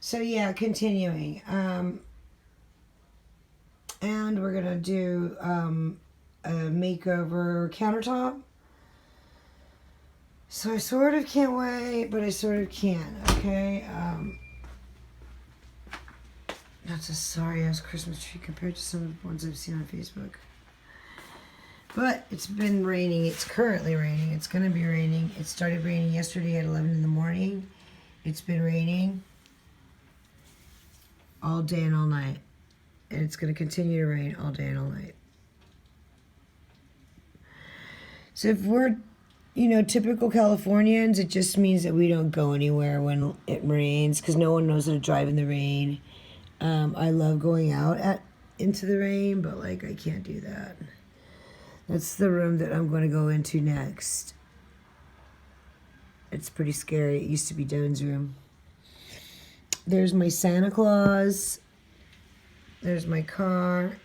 So yeah, continuing. And we're gonna do a makeover countertop. So I sort of can't wait, but I sort of can. Okay. That's a sorry ass Christmas tree compared to some of the ones I've seen on Facebook. But it's been raining. It's currently raining. It's gonna be raining. It started raining yesterday at 11 in the morning. It's been raining all day and all night. And it's going to continue to rain all day and all night. So if we're, typical Californians, it just means that we don't go anywhere when it rains because no one knows how to drive in the rain. I love going out into the rain, but I can't do that. That's the room that I'm going to go into next. It's pretty scary. It used to be Doan's room. There's my Santa Claus. There's my car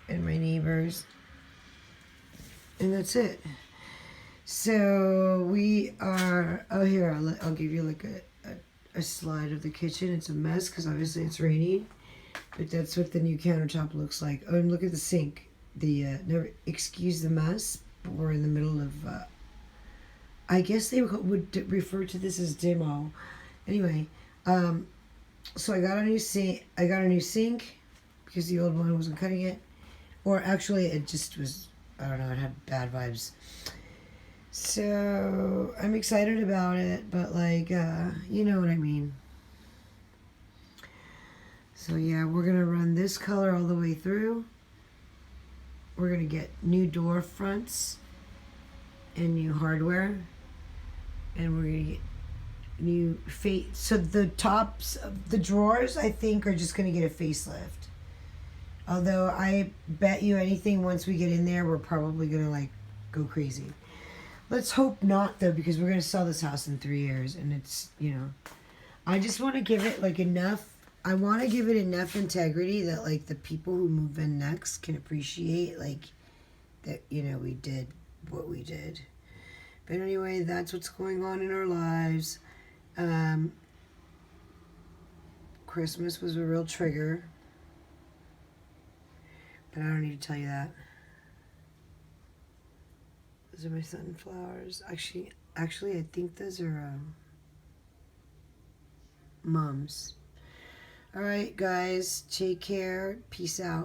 and my neighbors. And that's it. So we are, here, I'll give you a slide of the kitchen. It's a mess because obviously it's raining. But that's what the new countertop looks like. Oh, and look at the sink. Never excuse the mess, but we're in the middle of, I guess they would refer to this as demo. Anyway, so I got a new sink because the old one wasn't cutting it. Or actually, it just was, I don't know, it had bad vibes. So, I'm excited about it, but you know what I mean. So yeah, we're going to run this color all the way through. We're going to get new door fronts and new hardware. And we're going to get new so the tops of the drawers, I think, are just going to get a facelift. Although I bet you anything, once we get in there, we're probably going to go crazy. Let's hope not, though, because we're going to sell this house in 3 years. And it's, I just want to give it enough. I want to give it enough integrity that the people who move in next can appreciate that, we did what we did. But anyway, that's what's going on in our lives. Christmas was a real trigger. But I don't need to tell you that. Those are my sunflowers. Actually, I think those are Mom's. All right, guys. Take care. Peace out.